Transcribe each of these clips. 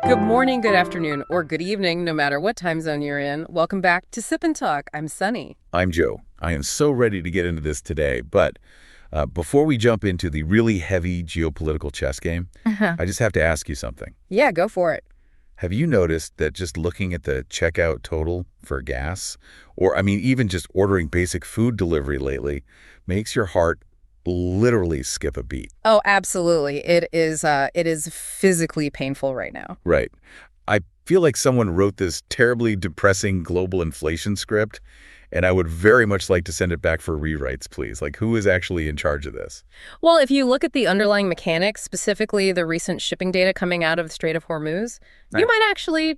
Good morning, good afternoon, or good evening, no matter what time zone you're in. Welcome back to Sip and Talk. I'm Sunny. I'm Joe. I am so ready to get into this today, but before we jump into the really heavy geopolitical chess game, I just have to ask you something. Yeah, go for it. Have you noticed that just looking at the checkout total for gas, or even just ordering basic food delivery lately, makes your heart literally skip a beat? Oh, absolutely. It is physically painful right now. Right. I feel like someone wrote this terribly depressing global inflation script, and I would very much like to send it back for rewrites, please. Like, who is actually in charge of this? Well, if you look at the underlying mechanics, specifically the recent shipping data coming out of the Strait of Hormuz, you might actually,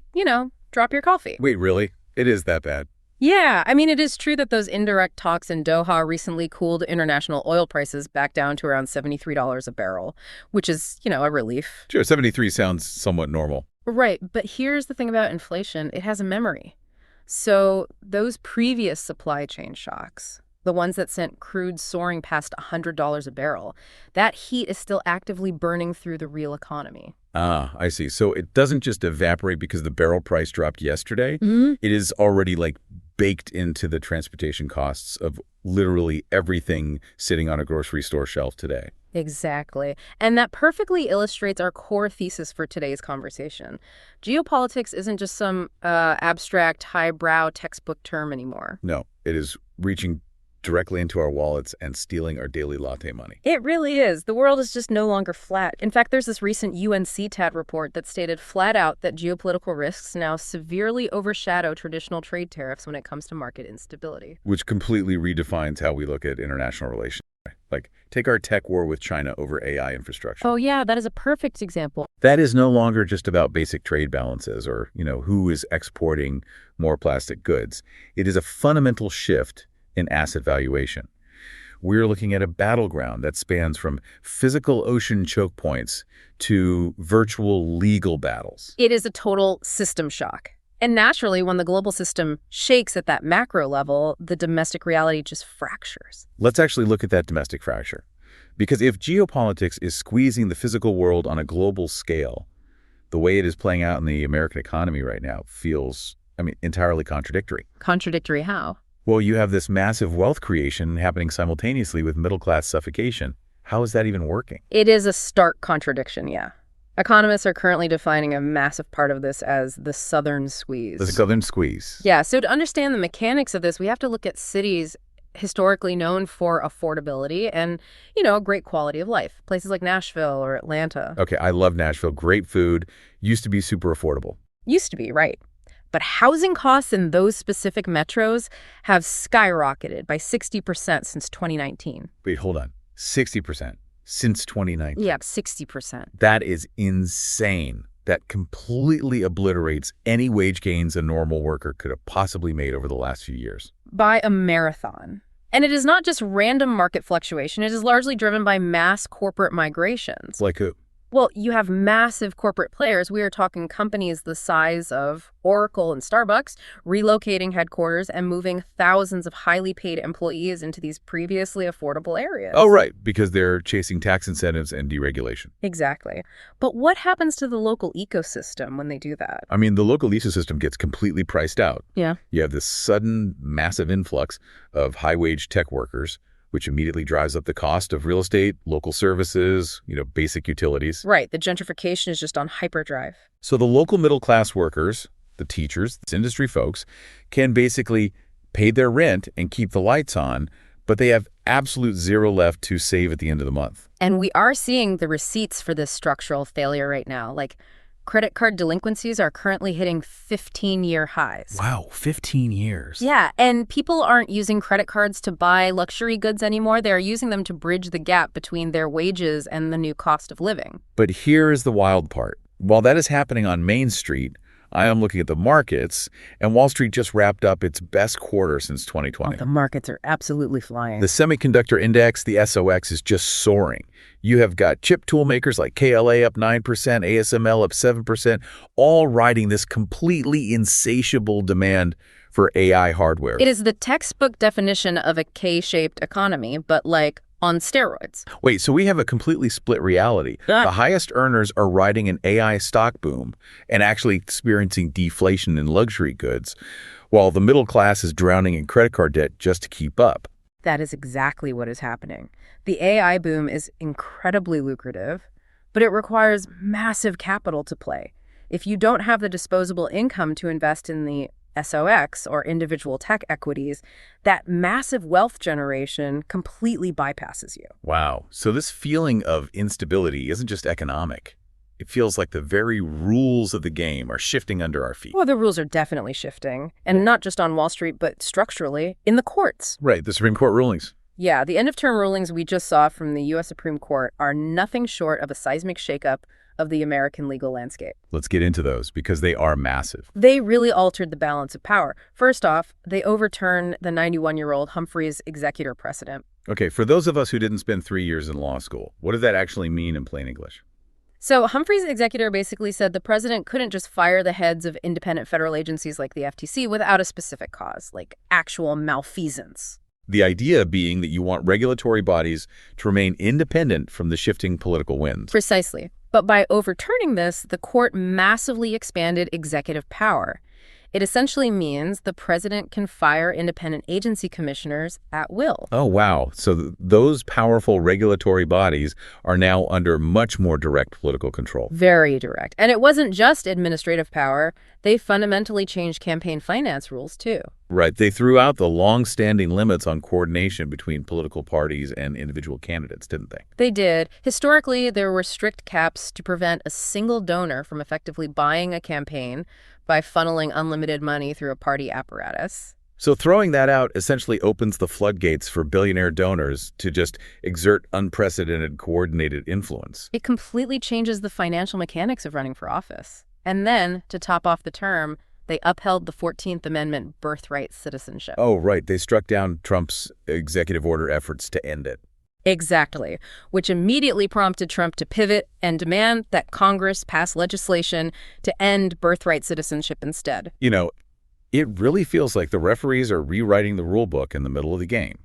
drop your coffee. Wait, really? It is that bad? Yeah, it is true that those indirect talks in Doha recently cooled international oil prices back down to around $73 a barrel, which is, a relief. Sure, 73 sounds somewhat normal. Right, but here's the thing about inflation. It has a memory. So those previous supply chain shocks, the ones that sent crude soaring past $100 a barrel, that heat is still actively burning through the real economy. Ah, I see. So it doesn't just evaporate because the barrel price dropped yesterday. It is already baked into the transportation costs of literally everything sitting on a grocery store shelf today. Exactly. And that perfectly illustrates our core thesis for today's conversation. Geopolitics isn't just some abstract, highbrow textbook term anymore. No, it is reaching directly into our wallets and stealing our daily latte money. It really is. The world is just no longer flat. In fact, there's this recent UNCTAD report that stated flat out that geopolitical risks now severely overshadow traditional trade tariffs when it comes to market instability. Which completely redefines how we look at international relations. Like, take our tech war with China over AI infrastructure. Oh, yeah, that is a perfect example. That is no longer just about basic trade balances or, who is exporting more plastic goods. It is a fundamental shift in asset valuation. We're looking at a battleground that spans from physical ocean choke points to virtual legal battles. It is a total system shock. And naturally, when the global system shakes at that macro level, the domestic reality just fractures. Let's actually look at that domestic fracture. Because if geopolitics is squeezing the physical world on a global scale, the way it is playing out in the American economy right now feels, entirely contradictory. Contradictory how? Well, you have this massive wealth creation happening simultaneously with middle-class suffocation. How is that even working? It is a stark contradiction, yeah. Economists are currently defining a massive part of this as the southern squeeze. The southern squeeze. Yeah, so to understand the mechanics of this, we have to look at cities historically known for affordability and, a great quality of life. Places like Nashville or Atlanta. Okay, I love Nashville. Great food. Used to be super affordable. Used to be, right. But housing costs in those specific metros have skyrocketed by 60% since 2019. Wait, hold on. 60% since 2019? Yeah, 60%. That is insane. That completely obliterates any wage gains a normal worker could have possibly made over the last few years. By a marathon. And it is not just random market fluctuation. It is largely driven by mass corporate migrations. Like who? Well, you have massive corporate players. We are talking companies the size of Oracle and Starbucks relocating headquarters and moving thousands of highly paid employees into these previously affordable areas. Oh, right, because they're chasing tax incentives and deregulation. Exactly. But what happens to the local ecosystem when they do that? The local ecosystem gets completely priced out. Yeah. You have this sudden, massive influx of high-wage tech workers, which immediately drives up the cost of real estate, local services, basic utilities. Right. The gentrification is just on hyperdrive. So the local middle-class workers, the teachers, the industry folks, can basically pay their rent and keep the lights on, but they have absolute zero left to save at the end of the month. And we are seeing the receipts for this structural failure right now. Credit card delinquencies are currently hitting 15-year highs. Wow, 15 years. Yeah, and people aren't using credit cards to buy luxury goods anymore. They're using them to bridge the gap between their wages and the new cost of living. But here is the wild part. While that is happening on Main Street, I am looking at the markets, and Wall Street just wrapped up its best quarter since 2020. Oh, the markets are absolutely flying. The semiconductor index, the SOX, is just soaring. You have got chip tool makers like KLA up 9%, ASML up 7%, all riding this completely insatiable demand for AI hardware. It is the textbook definition of a K-shaped economy, but on steroids. Wait, so we have a completely split reality. The highest earners are riding an AI stock boom and actually experiencing deflation in luxury goods, while the middle class is drowning in credit card debt just to keep up. That is exactly what is happening. The AI boom is incredibly lucrative, but it requires massive capital to play. If you don't have the disposable income to invest in the SOX, or individual tech equities, that massive wealth generation completely bypasses you. Wow. So this feeling of instability isn't just economic. It feels like the very rules of the game are shifting under our feet. Well, the rules are definitely shifting, and not just on Wall Street, but structurally in the courts. Right, the Supreme Court rulings. Yeah, the end-of-term rulings we just saw from the U.S. Supreme Court are nothing short of a seismic shakeup of the American legal landscape. Let's get into those, because they are massive. They really altered the balance of power. First off, they overturned the 91-year-old Humphrey's executor precedent. Okay, for those of us who didn't spend 3 years in law school, what did that actually mean in plain English? So Humphrey's executor basically said the president couldn't just fire the heads of independent federal agencies like the FTC without a specific cause, like actual malfeasance. The idea being that you want regulatory bodies to remain independent from the shifting political winds. Precisely. But by overturning this, the court massively expanded executive power. It essentially means the president can fire independent agency commissioners at will. Oh, wow. So those powerful regulatory bodies are now under much more direct political control. Very direct. And it wasn't just administrative power. They fundamentally changed campaign finance rules, too. Right. They threw out the long-standing limits on coordination between political parties and individual candidates, didn't they? They did. Historically, there were strict caps to prevent a single donor from effectively buying a campaign by funneling unlimited money through a party apparatus. So throwing that out essentially opens the floodgates for billionaire donors to just exert unprecedented coordinated influence. It completely changes the financial mechanics of running for office. And then, to top off the term, they upheld the 14th Amendment birthright citizenship. Oh, right. They struck down Trump's executive order efforts to end it. Exactly, which immediately prompted Trump to pivot and demand that Congress pass legislation to end birthright citizenship instead. You know, it really feels like the referees are rewriting the rule book in the middle of the game.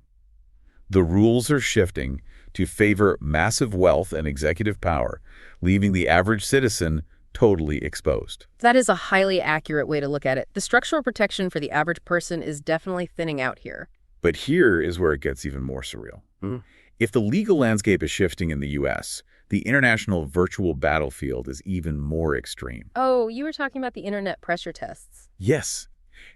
The rules are shifting to favor massive wealth and executive power, leaving the average citizen totally exposed. That is a highly accurate way to look at it. The structural protection for the average person is definitely thinning out here. But here is where it gets even more surreal. If the legal landscape is shifting in the U.S., the international virtual battlefield is even more extreme. Oh, you were talking about the internet pressure tests. Yes.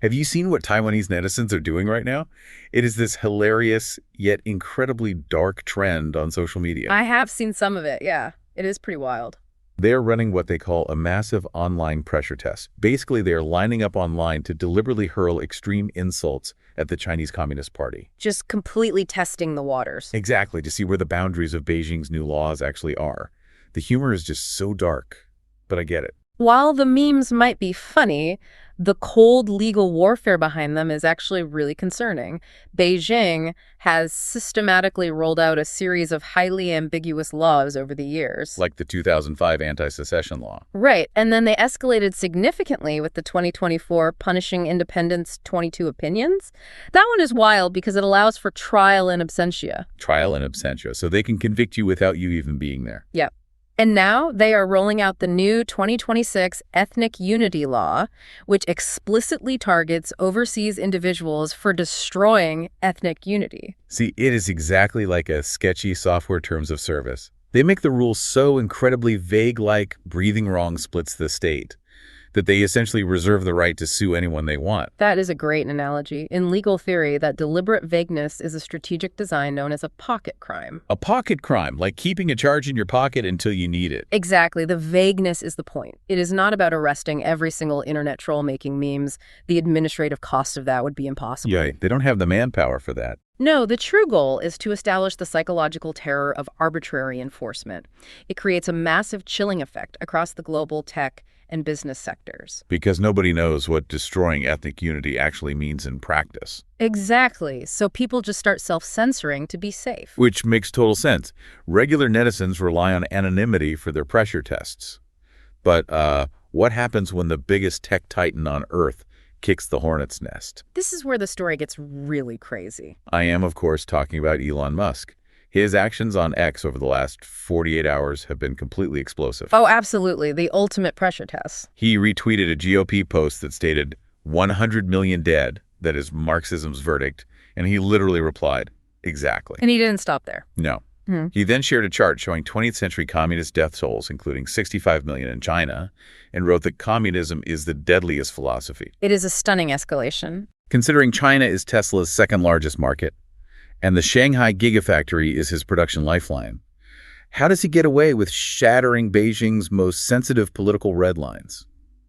Have you seen what Taiwanese netizens are doing right now? It is this hilarious yet incredibly dark trend on social media. I have seen some of it, yeah. It is pretty wild. They're running what they call a massive online pressure test. Basically, they're lining up online to deliberately hurl extreme insults at the Chinese Communist Party. Just completely testing the waters. Exactly, to see where the boundaries of Beijing's new laws actually are. The humor is just so dark, but I get it. While the memes might be funny, the cold legal warfare behind them is actually really concerning. Beijing has systematically rolled out a series of highly ambiguous laws over the years. Like the 2005 anti-secession law. Right, and then they escalated significantly with the 2024 Punishing Independence 22 Opinions. That one is wild because it allows for trial in absentia. Trial in absentia, so they can convict you without you even being there. Yep. And now they are rolling out the new 2026 Ethnic Unity Law, which explicitly targets overseas individuals for destroying ethnic unity. See, it is exactly like a sketchy software terms of service. They make the rules so incredibly vague, like breathing wrong splits the state, that they essentially reserve the right to sue anyone they want. That is a great analogy. In legal theory, that deliberate vagueness is a strategic design known as a pocket crime. A pocket crime, like keeping a charge in your pocket until you need it. Exactly. The vagueness is the point. It is not about arresting every single internet troll making memes. The administrative cost of that would be impossible. Yeah, they don't have the manpower for that. No, the true goal is to establish the psychological terror of arbitrary enforcement. It creates a massive chilling effect across the global tech and business sectors. Because nobody knows what destroying ethnic unity actually means in practice. Exactly. So people just start self-censoring to be safe. Which makes total sense. Regular netizens rely on anonymity for their pressure tests. But what happens when the biggest tech titan on Earth kicks the hornet's nest? This is where the story gets really crazy. I am, of course, talking about Elon Musk. His actions on X over the last 48 hours have been completely explosive. Oh, absolutely. The ultimate pressure test. He retweeted a GOP post that stated 100 million dead, that is Marxism's verdict, and he literally replied, exactly. And he didn't stop there. No. He then shared a chart showing 20th century communist death tolls, including 65 million in China, and wrote that communism is the deadliest philosophy. It is a stunning escalation. Considering China is Tesla's second largest market, and the Shanghai Gigafactory is his production lifeline, how does he get away with shattering Beijing's most sensitive political red lines?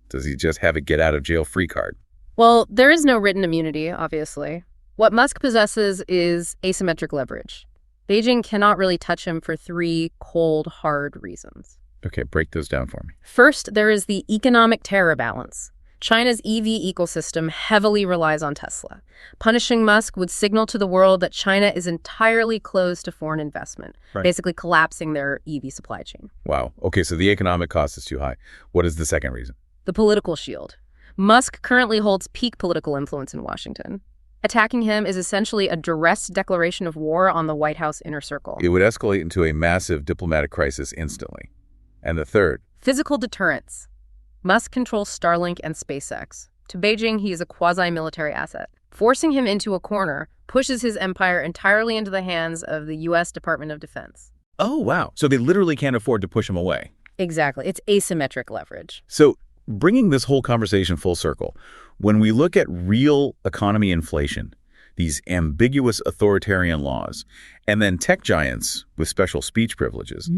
Does he just have a get-out-of-jail-free card? Well, there is no written immunity, obviously. What Musk possesses is asymmetric leverage. Beijing cannot really touch him for three cold, hard reasons. Okay, break those down for me. First, there is the economic terror balance. China's EV ecosystem heavily relies on Tesla. Punishing Musk would signal to the world that China is entirely closed to foreign investment, basically collapsing their EV supply chain. Wow. Okay, so the economic cost is too high. What is the second reason? The political shield. Musk currently holds peak political influence in Washington. Attacking him is essentially a duress declaration of war on the White House inner circle. It would escalate into a massive diplomatic crisis instantly. And the third? Physical deterrence. Musk controls Starlink and SpaceX. To Beijing, he is a quasi-military asset. Forcing him into a corner pushes his empire entirely into the hands of the U.S. Department of Defense. Oh, wow. So they literally can't afford to push him away. Exactly. It's asymmetric leverage. So bringing this whole conversation full circle, when we look at real economy inflation, these ambiguous authoritarian laws, and then tech giants with special speech privileges,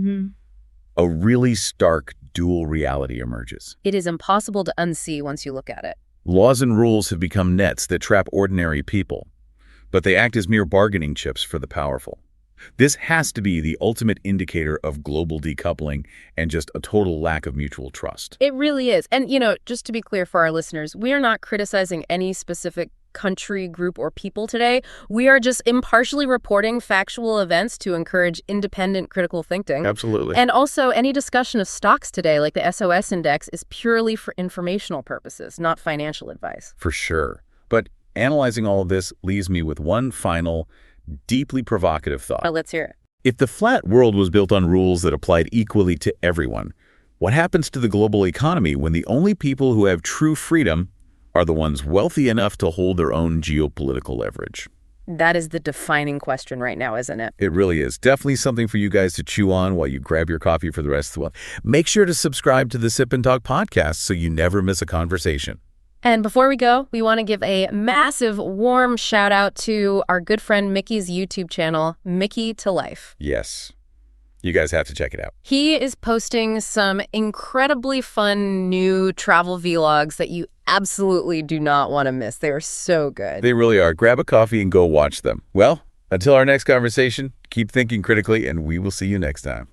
a really stark dual reality emerges. It is impossible to unsee once you look at it. Laws and rules have become nets that trap ordinary people, but they act as mere bargaining chips for the powerful. This has to be the ultimate indicator of global decoupling and just a total lack of mutual trust. It really is. And, just to be clear for our listeners, we are not criticizing any specific country, group, or people today. We are just impartially reporting factual events to encourage independent critical thinking. Absolutely. And also, any discussion of stocks today, like the SOS index, is purely for informational purposes, not financial advice. For sure. But analyzing all of this leaves me with one final, deeply provocative thought. Let's hear it. If the flat world was built on rules that applied equally to everyone, what happens to the global economy when the only people who have true freedom are the ones wealthy enough to hold their own geopolitical leverage? That is the defining question right now, isn't it? It really is. Definitely something for you guys to chew on while you grab your coffee for the rest of the month. Make sure to subscribe to the Sip and Talk podcast so you never miss a conversation. And before we go, we want to give a massive, warm shout out to our good friend Mickey's YouTube channel, Mickey to Life. Yes. You guys have to check it out. He is posting some incredibly fun new travel vlogs that you absolutely do not want to miss. They are so good. They really are. Grab a coffee and go watch them. Well, until our next conversation, keep thinking critically, and we will see you next time.